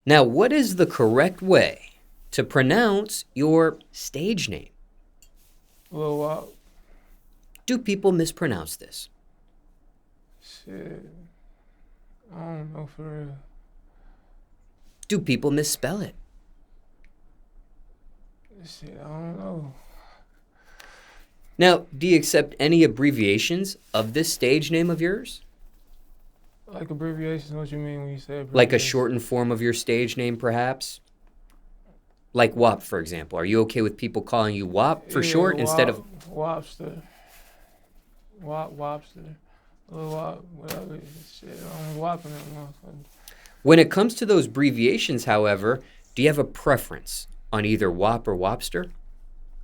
Now, what is the correct way to pronounce your stage name? Lil Wop. Do people mispronounce this? Shit. I don't know for real. Do people misspell it? Shit, I don't know. Now, do you accept any abbreviations of this stage name of yours? Like abbreviations, what you mean when you say abbreviations? Like a shortened form of your stage name, perhaps? Like Wop, for example. Are you okay with people calling you Wop for short instead of... Wopster. Wopster. Lil Wop, whatever. Shit, I'm whopping that motherfucker. When it comes to those abbreviations, however, do you have a preference on either Wop or Wopster?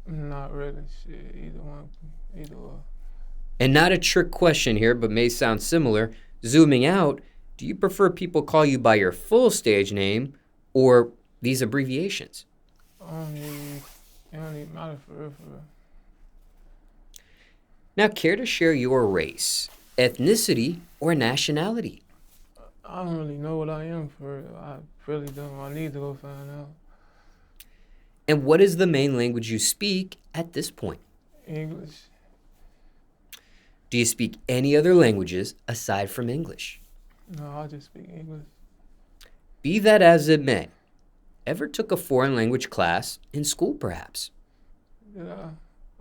Not really. Shit, either one. Either one. And not a trick question here, but may sound similar. Zooming out, do you prefer people call you by your full stage name or these abbreviations? It don't even matter for real. Now, care to share your race, ethnicity, or nationality? I don't really know what I am for real. I really don't. I need to go find out. And what is the main language you speak at this point? English. Do you speak any other languages aside from English? No, I just speak English. Be that as it may, ever took a foreign language class in school, perhaps? Yeah,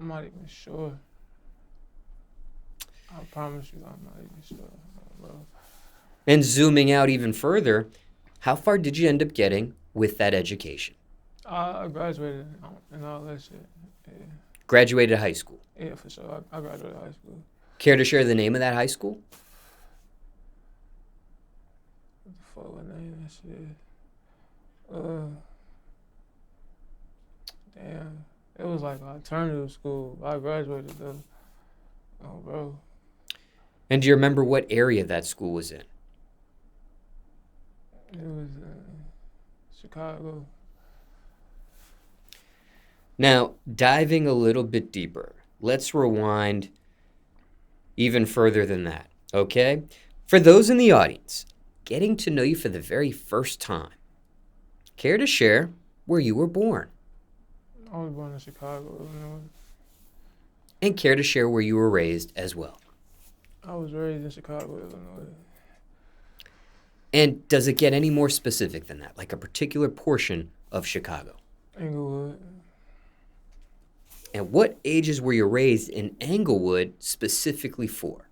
I'm not even sure. I promise you, I'm not even sure, bro. And zooming out even further, how far did you end up getting with that education? I graduated and all that shit. Yeah, Graduated high school. yeah, for sure. I graduated high school. Care to share the name of that high school? What the fuck was the name of that shit? Damn. It was like an alternative school. I graduated though. Oh, bro. And do you remember what area that school was in? It was Chicago. Now, diving a little bit deeper, let's rewind even further than that, okay? For those in the audience, getting to know you for the very first time, care to share where you were born? I was born in Chicago, Illinois. And care to share where you were raised as well? I was raised in Chicago, Illinois. And does it get any more specific than that, like a particular portion of Chicago? Englewood. And what ages were you raised in Englewood specifically for?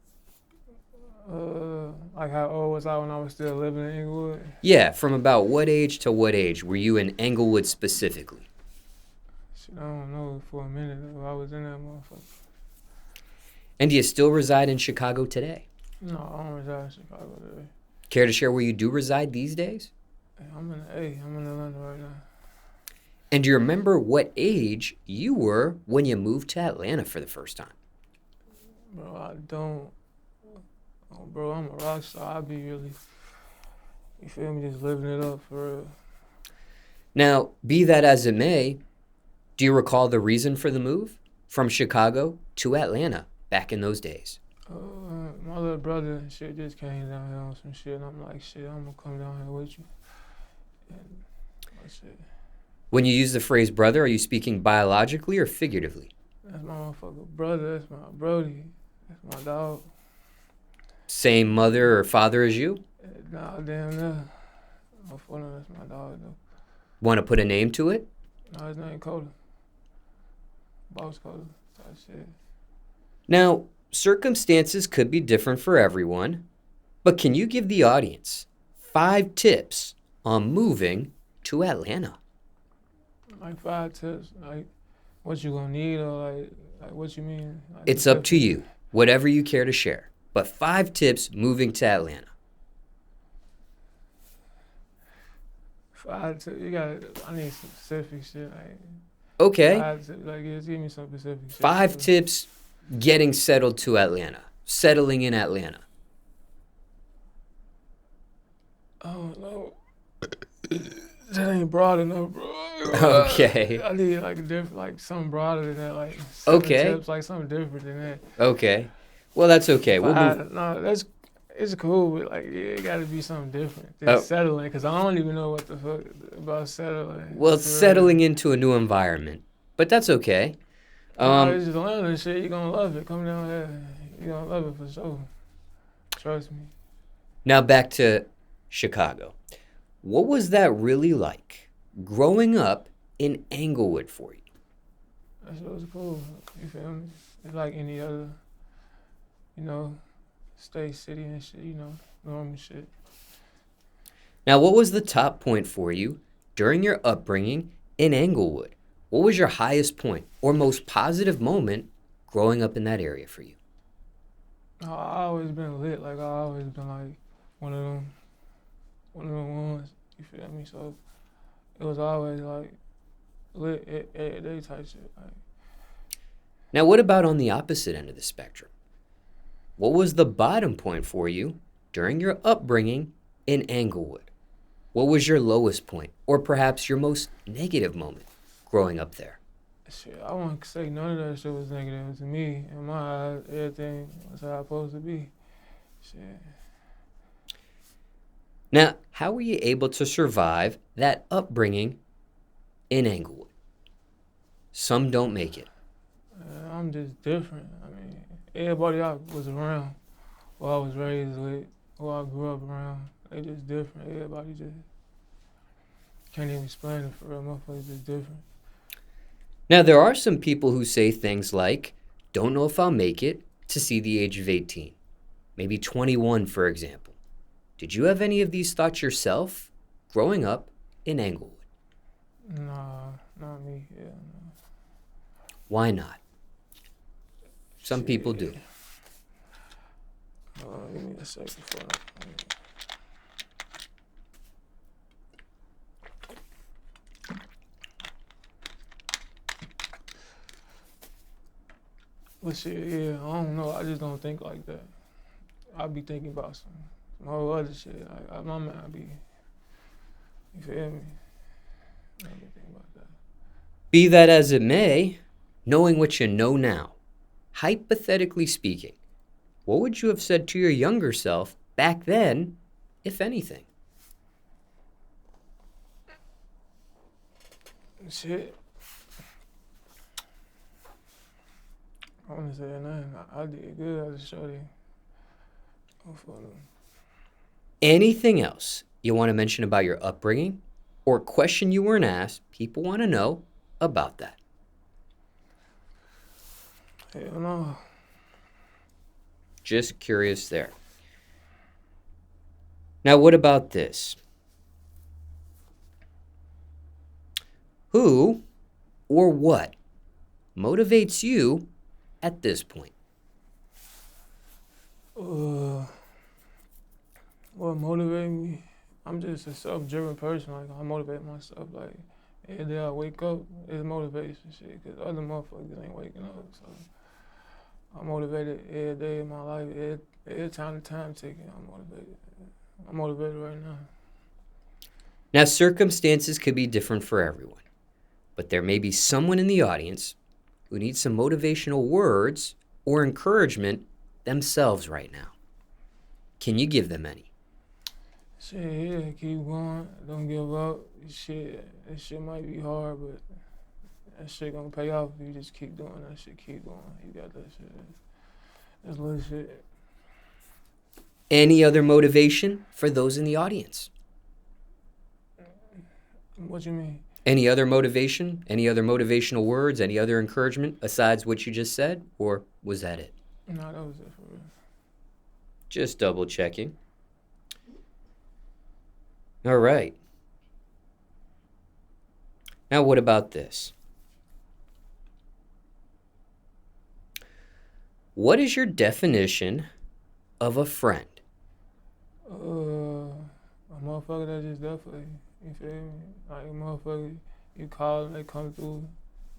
Like how old was I when I was still living in Englewood? Yeah, from about what age to what age were you in Englewood specifically? Shit, I don't know. For a minute, I was in that motherfucker. And do you still reside in Chicago today? No, I don't reside in Chicago today. Care to share where you do reside these days? Hey, I'm in Atlanta right now. And do you remember what age you were when you moved to Atlanta for the first time? Bro, I don't. Oh, bro, I'm a rock star. I be really, you feel me, just living it up for real. Now, be that as it may, do you recall the reason for the move from Chicago to Atlanta back in those days? My little brother and shit just came down here on some shit, and I'm like, shit, I'm gonna come down here with you. And that's it. When you use the phrase brother, are you speaking biologically or figuratively? That's my motherfucker brother. That's my brody. That's my dog. Same mother or father as you? Nah, damn no. My phone, that's my dog though. Want to put a name to it? No, his name Coda. Boss Coda. That shit. Now, circumstances could be different for everyone, but can you give the audience 5 tips on moving to Atlanta? Like 5 tips, like what you gonna need or like what you mean? Like, It's up to you, whatever you care to share. But 5 tips moving to Atlanta. 5 tips, I need some specific shit. Like, Okay. 5 tips, like, just give me some specific shit. 5 tips getting settled to Atlanta, settling in Atlanta. Oh, no. That ain't broad enough, bro. Okay. I need like a different, like something broader than that, like 7 Okay. tips, like something different than that. Okay. Well, that's okay. We'll move. No, that's It's cool, but like, yeah, it gotta be something different than Oh, settling. Cause I don't even know what the fuck about settling. well, For real. settling into a new environment, but that's okay. Nah, Um, it's just learning and shit. You gonna love it. Come down here, you gonna love it for sure. Trust me. Now back to Chicago. What was that really like growing up in Englewood for you? That shit was cool. You feel me? It's like any other, you know, state, city and shit. You know, normal shit. Now, what was the top point for you during your upbringing in Englewood? What was your highest point or most positive moment growing up in that area for you? I always been lit. Like I always been like one of them ones. You feel me? So it was always like lit every day type shit. Like, Now, what about on the opposite end of the spectrum? What was the bottom point for you during your upbringing in Englewood? What was your lowest point or perhaps your most negative moment growing up there? shit, I won't say none of that shit was negative to me. In my eyes, everything was how it's supposed to be. Shit. Now, how were you able to survive that upbringing in Englewood? Some don't make it. I'm just different. I mean, everybody I was around, who I was raised with, who I grew up around, they just different. Everybody just can't even explain it for real. Motherfuckers just different. Now, there are some people who say things like, don't know if I'll make it to see the age of 18, maybe 21, for example. Did you have any of these thoughts yourself growing up in Englewood? Nah, not me. Yeah, no. Why not? Some people do. Give me a second for it. But shit, yeah, I don't know. I just don't think like that. I be thinking about some whole other shit. Like, my mind be, you feel me? I be thinking about that. Be that as it may, knowing what you know now, hypothetically speaking, what would you have said to your younger self back then, if anything? Shit. I want to say nothing. I did good as a shorty. Anything else you want to mention about your upbringing or a question you weren't asked, people want to know about that. Hell no. Just curious there. Now, what about this? Who or what motivates you at this point? What motivates me? I'm just a self-driven person. Like, I motivate myself. Like, every day I wake up, it's motivation shit. Because other motherfuckers ain't waking up. So I'm motivated every day in my life. Every time the time ticking, I'm motivated. I'm motivated right now. Now, circumstances could be different for everyone, but there may be someone in the audience who needs some motivational words or encouragement themselves right now. Can you give them any? Shit, yeah, keep going. Don't give up. Shit, that shit might be hard, but that shit gonna pay off if you just keep doing that shit. Keep going. You got that shit. That's little shit. Any other motivation for those in the audience? What you mean? Any other motivation? Any other motivational words? Any other encouragement besides what you just said? Or was that it? No, that was it for real. Just double checking. All right. Now, what about this? What is your definition of a friend? A motherfucker that just there for you. You feel me? Like a motherfucker, you call them, they come through.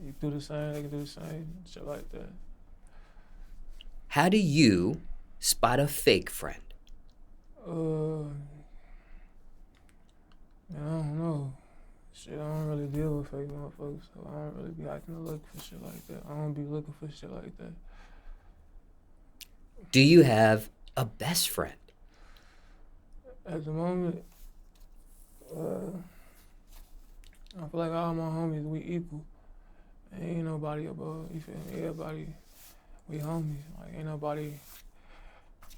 You do the same, they can do the same. Shit like that. How do you spot a fake friend? I don't know. Shit, I don't really deal with fake motherfuckers, so I don't really be acting to look for shit like that. I don't be looking for shit like that. Do you have a best friend? At the moment, I feel like all my homies, we equal. Ain't nobody above, you feel me? Everybody, we homies. Like, ain't nobody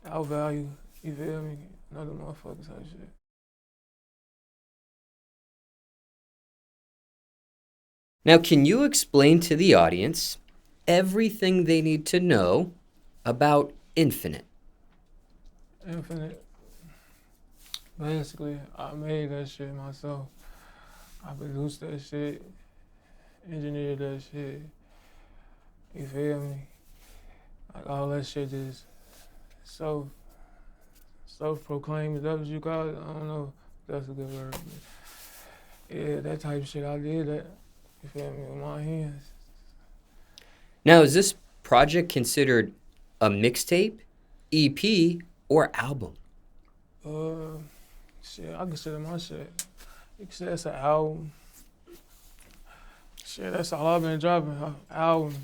outvalue, you feel me? Another motherfuckers type shit. Now, can you explain to the audience everything they need to know about Infinite? Infinite. Basically, I made that shit myself. I produced that shit, engineered that shit. You feel me? Like all that shit just self-proclaimed. Is that what you call it? I don't know if that's a good word. But yeah, that type of shit, I did that. You feel me? With my hands. Now, is this project considered a mixtape, EP, or album? Shit, I consider my shit. You can say it's an album. Shit, that's all I've been dropping, albums.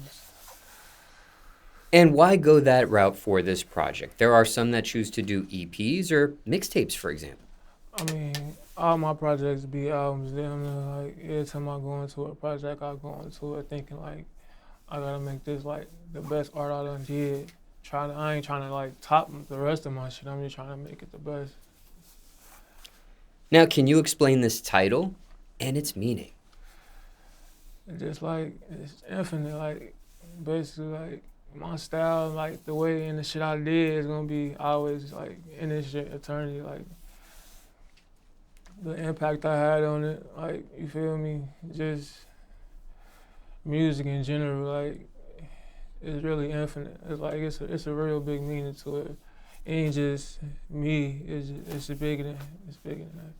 And why go that route for this project? There are some that choose to do EPs or mixtapes, for example. I mean, all my projects be albums. Damn near, like, every time I go into a project, I go into it thinking, like, I gotta make this, like, the best art I done did. I ain't trying to, like, top the rest of my shit. I'm just trying to make it the best. Now, can you explain this title and its meaning? Just like, it's infinite, like, basically, like, my style, like, the way and the shit I did is gonna be always, like, in this shit, eternity, like, the impact I had on it, like, you feel me, just music in general, like, it's really infinite. It's like, it's a real big meaning to it. It ain't just me, it's bigger than that.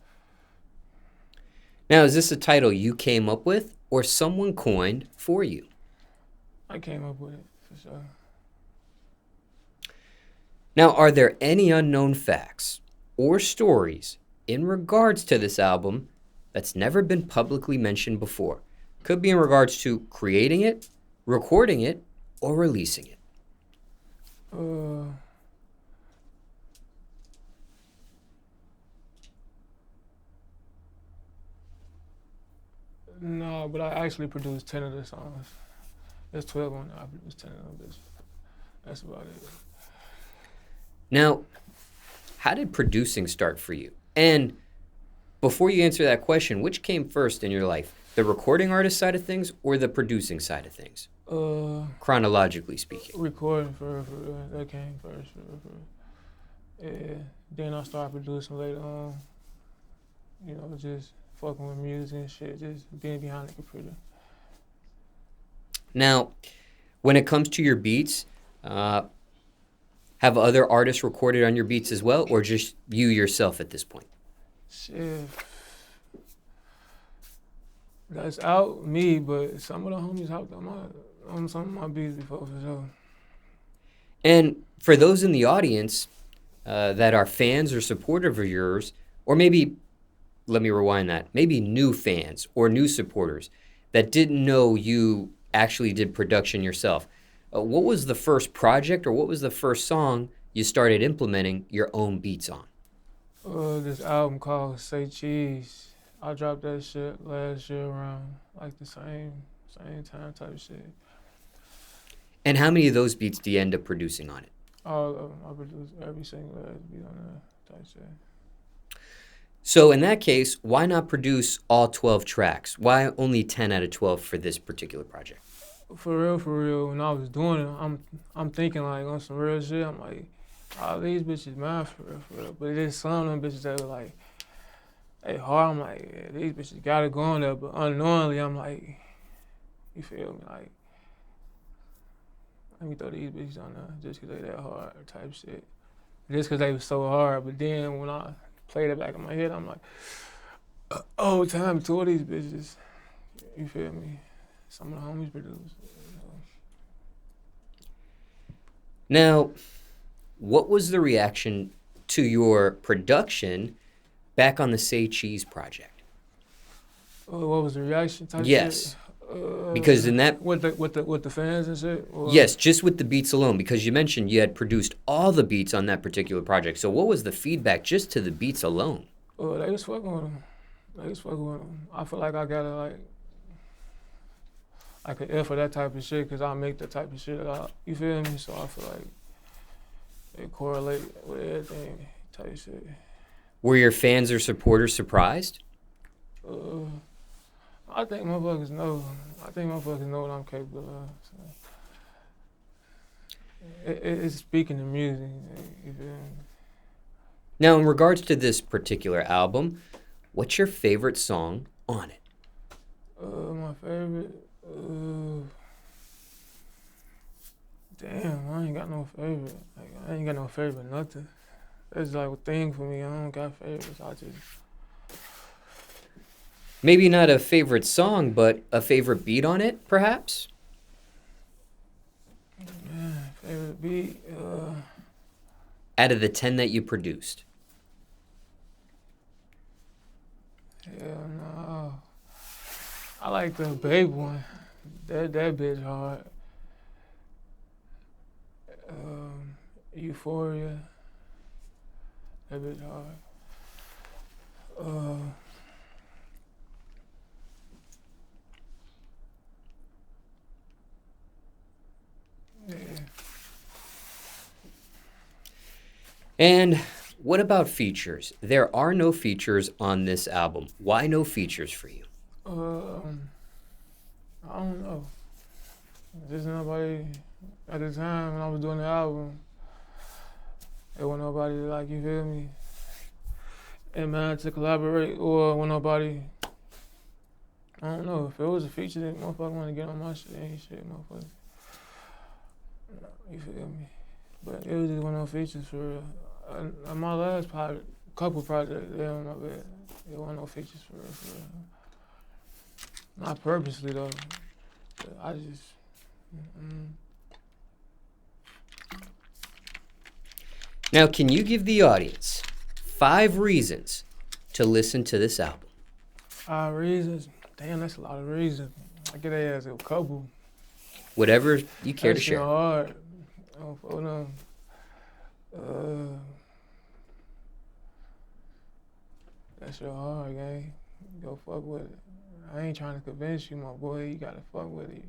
Now, is this a title you came up with or someone coined for you? I came up with it, for sure. Now, are there any unknown facts or stories in regards to this album that's never been publicly mentioned before? Could be in regards to creating it, recording it, or releasing it. No, but I actually produced 10 of the songs. There's 12 on there. I produced 10 of them. That's about it. Now, how did producing start for you? And before you answer that question, which came first in your life? The recording artist side of things or the producing side of things? Chronologically speaking. Recording for that came first. Yeah. Then I started producing later on. You know, just fucking with music and shit, just being behind the computer. Now, when it comes to your beats, have other artists recorded on your beats as well, or just you yourself at this point? Shit. That's out me, but some of the homies hopped on some of my beats before, for sure. And for those in the audience that are fans or supporters of yours, or maybe, let me rewind that, maybe new fans or new supporters that didn't know you actually did production yourself, what was the first project or what was the first song you started implementing your own beats on? This album called Say Cheese. I dropped that shit last year around like the same time type shit. And how many of those beats do you end up producing on it? All of them. I produced every single last beat on that type shit. So in that case, why not produce all 12 tracks? Why only 10 out of 12 for this particular project? For real, when I was doing it, I'm thinking like on some real shit. I'm like, all these bitches mad for real. But there's some of them bitches that were like, hey, hard. I'm like, yeah, these bitches gotta go on there. But unknowingly, I'm like, you feel me? Like, let me throw these bitches on there just because they that hard type shit. Just because they was so hard. But then when I played it back in my head, I'm like, oh, time, two of these bitches. You feel me? Some of the homies produced. Now, what was the reaction to your production back on the Say Cheese project? What was the reaction type Yes. shit? Because in that, with the fans and shit. Or, yes, just with the beats alone, because you mentioned you had produced all the beats on that particular project. So what was the feedback just to the beats alone? They was fucking with them. They was fucking with them. I feel like I gotta like an ear for that type of shit, cause I make that type of shit out. You feel me? So I feel like they correlate with everything type shit. Were your fans or supporters surprised? I think motherfuckers know. I think motherfuckers know what I'm capable of. So. It's speaking the music. You feel me? Now, in regards to this particular album, what's your favorite song on it? My favorite. Damn, I ain't got no favorite. Like, I ain't got no favorite nothing. It's like a thing for me. I don't got favorites. I just. Maybe not a favorite song, but a favorite beat on it, perhaps? Man, favorite beat. Out of the 10 that you produced. Hell no. I like the babe one. That bitch hard. Euphoria. That bitch hard. Yeah. And what about features? There are no features on this album. Why no features for you? I don't know. Just nobody at the time when I was doing the album. There wasn't nobody like, you feel me? And man, to collaborate, or when nobody. I don't know. If it was a feature that motherfucker want to get on my shit, ain't shit, motherfucker. You feel me? But it was just one of those features for real. My last couple projects, they on my bed. There wasn't no features for real, for real. Not purposely though. But I just. Now, can you give the audience 5 reasons to listen to this album? 5 reasons? Damn, that's a lot of reasons. I get their ass a couple. Whatever you care to That shit share. hard. Oh, no. That shit hard, gang. Go fuck with it. I ain't trying to convince you, my boy. You gotta fuck with it.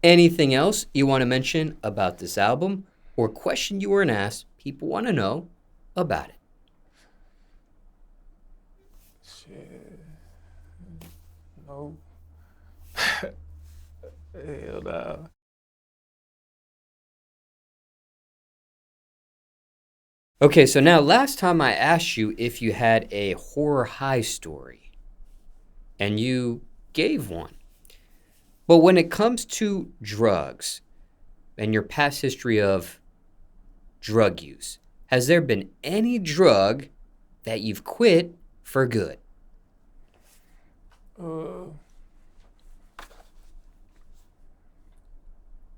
Anything else you want to mention about this album or question you weren't asked people want to know about it? Shit. No. Hell no. Okay, so now last time I asked you if you had a horror high story, and you gave one. But when it comes to drugs and your past history of drug use, has there been any drug that you've quit for good? You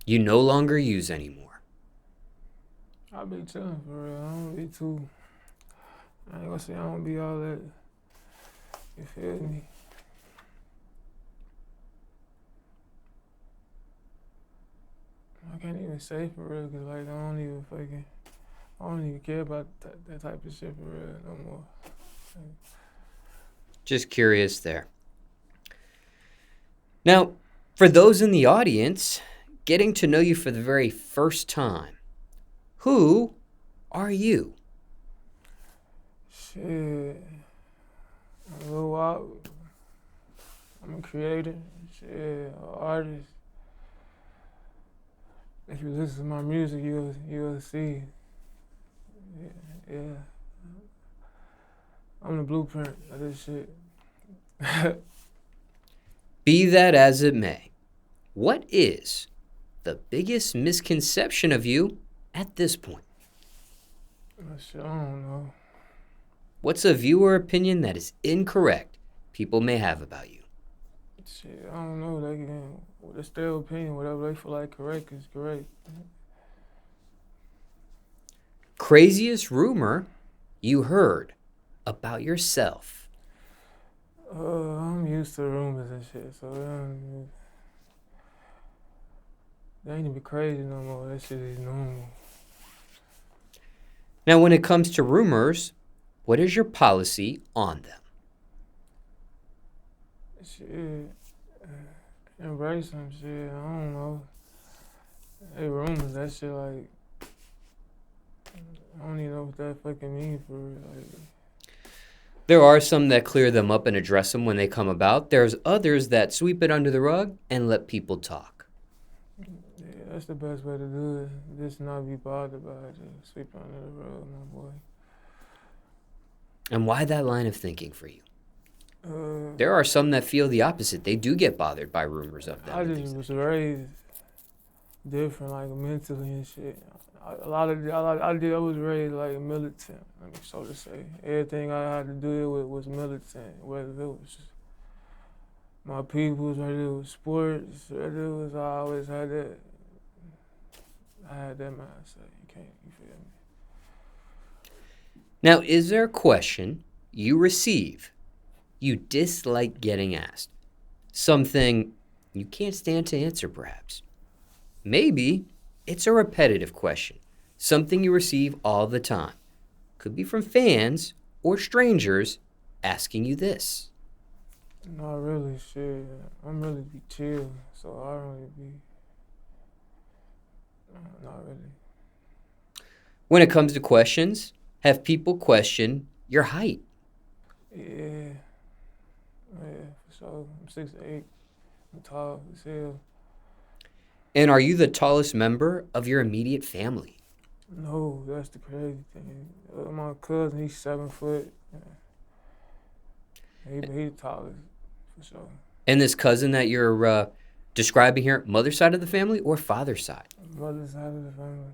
no longer use anymore. I be chillin' for real. I don't be too. I ain't gonna say I don't be all that. You feel me? I can't even say for real, cause like I don't even care about that type of shit for real no more. Just curious there. Now, for those in the audience, getting to know you for the very first time, who are you? Shit. I'm Lil Wop. I'm a creator. Shit, an artist. If you listen to my music, you'll see. Yeah. I'm the blueprint of this shit. Be that as it may, what is the biggest misconception of you at this point? Shit, I don't know. What's a view or opinion that is incorrect people may have about you? Shit, I don't know. It's their opinion. Whatever they feel like correct is correct. Craziest rumor you heard about yourself? I'm used to rumors and shit, so they ain't even crazy no more. That shit is normal. Now, when it comes to rumors, what is your policy on them? Shit, embrace some shit. I don't know. Hey, rumors, that shit like, I don't even know what that fucking mean for real. Like, There are some that clear them up and address them when they come about. There's others that sweep it under the rug and let people talk. yeah, that's the best way to do it. Just not be bothered by it. Just sweep it under the rug, my boy. And why that line of thinking for you? Uh, There are some that feel the opposite. They do get bothered by rumors of them. I and just things was like raised different, like mentally and shit. I was raised like militant, so to say. Everything I had to do with was militant, whether it was my peoples, whether it was sports, whether it was, I always had that. I had that mindset. You feel me? Now, is there a question you receive you dislike getting asked? Something you can't stand to answer, perhaps. Maybe it's a repetitive question, something you receive all the time. Could be from fans or strangers asking you this. Not really, shit. I'm really be chill, so I don't really be. Not really. When it comes to questions, have people question your height? Yeah, yeah, for sure. I'm 6'8". I'm tall as hell. And are you the tallest member of your immediate family? No, that's the crazy thing. My cousin, he's 7 foot. He the tallest, for sure. And this cousin that you're describing here, mother's side of the family or father's side? Mother's side of the family.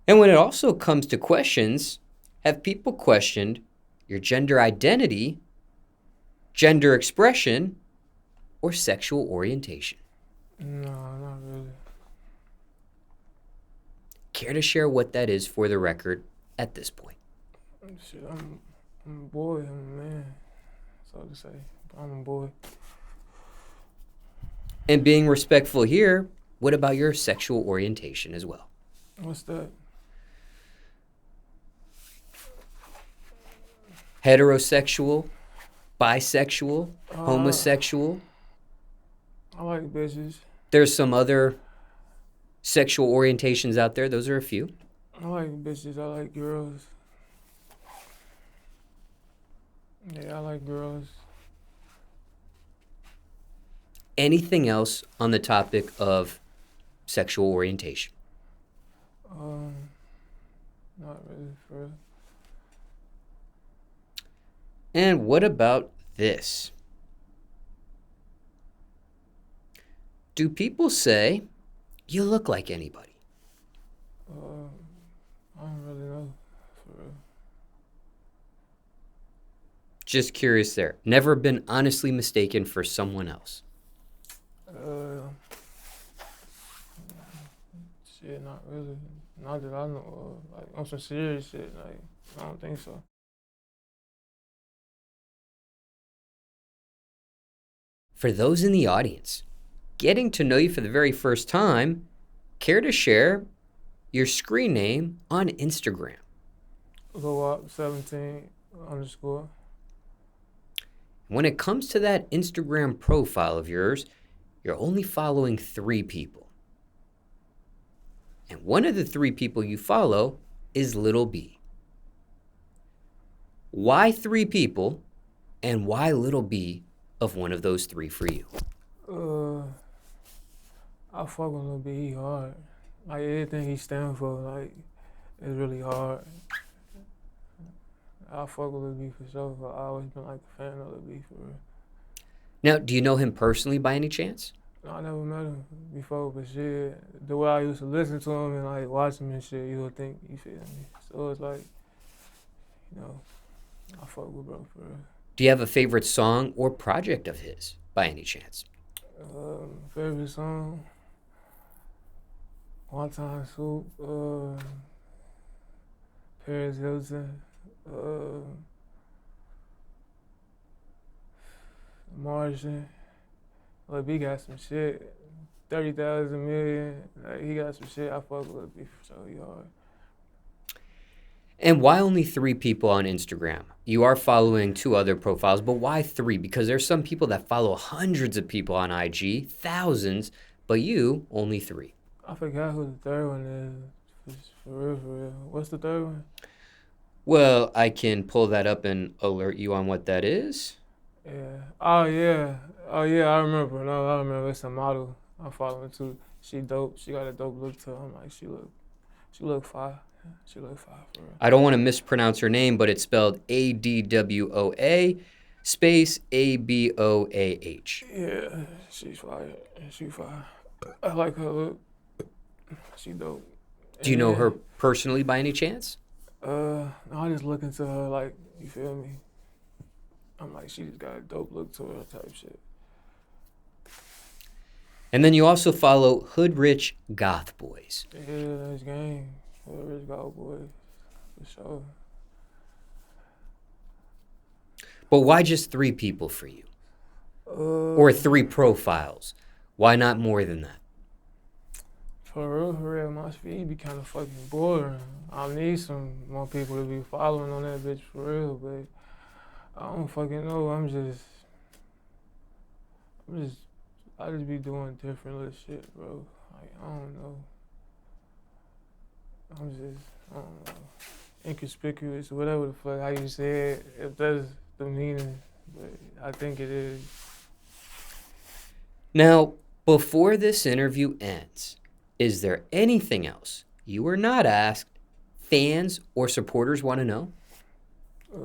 And when it also comes to questions, have people questioned your gender identity, gender expression, or sexual orientation? No, not really. Care to share what that is for the record at this point? Shit, I'm a boy, I'm a man, so to say. I'm a boy. And being respectful here, what about your sexual orientation as well? What's that? Heterosexual, bisexual, homosexual. I like bitches. There's some other sexual orientations out there. Those are a few. I like bitches. I like girls. Yeah, I like girls. Anything else on the topic of sexual orientation? Not really, for real. And what about this? Do people say you look like anybody? I don't really know, for real. Just curious there. Never been honestly mistaken for someone else? Shit, not really. Not that I know of. Like, on some serious shit, like, I don't think so. For those in the audience, getting to know you for the very first time, care to share your screen name on Instagram? Lil Wop 17 _. When it comes to that Instagram profile of yours, you're only following 3 people. And one of the 3 people you follow is Lil B. Why 3 people, and why Lil B of one of those 3 for you? I fuck with Lil B, he hard. Like, everything he stand for, like, is really hard. I fuck with Lil B for sure, but I always been like a fan of Lil B, for real. Now, do you know him personally by any chance? No, I never met him before, but shit, the way I used to listen to him and like watch him and shit, you would think, you feel me? So it's like, you know, I fuck with bro, for real. Do you have a favorite song or project of his by any chance? Favorite song? One Time Soup, Paris Hilton, Uh, Martian. Lil B got some shit. 30,000 million. Like, he got some shit. I fuck with Lil B so he hard. And why only 3 people on Instagram? You are following 2 other profiles, but why 3? Because there's some people that follow hundreds of people on IG, thousands, but you only 3. I forgot who the third one is. For real, for real. What's the third one? Well, I can pull that up and alert you on what that is. Yeah. Oh yeah. Oh yeah. I remember. No, I remember. It's a model. I'm following too. She dope. She got a dope look to her. I'm like, she look fire. She look fire for real. I don't want to mispronounce her name, but it's spelled Adwoa space Aboah. Yeah, she's fire. She fire. I like her look. She dope. Do you know her personally by any chance? No, I just look into her like, you feel me? I'm like, she just got a dope look to her type shit. And then you also follow Hood Rich Goth Boys. Yeah, that's game. Rich Gold Boy, for sure. But why just 3 people for you? Or 3 profiles? Why not more than that? For real, my feed be kind of fucking boring. I need some more people to be following on that bitch for real, but I don't fucking know. I just be doing different little shit, bro. Like, I don't know. I don't know, inconspicuous, whatever the fuck, how you say it, if that's the meaning, but I think it is. Now, before this interview ends, is there anything else you were not asked fans or supporters want to know? I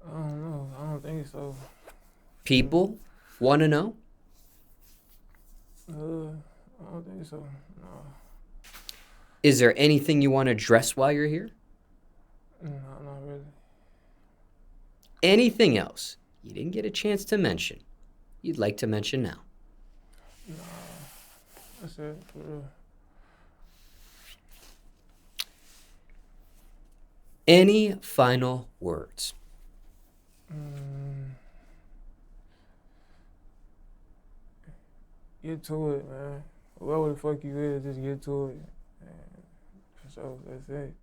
don't know. I don't think so. People want to know? I don't think so. No. Is there anything you want to address while you're here? No, not really. Anything else you didn't get a chance to mention you'd like to mention now? No. That's it, for real. Any final words? Get to it, man. Whoever the fuck you is, just get to it. And for sure, that's it.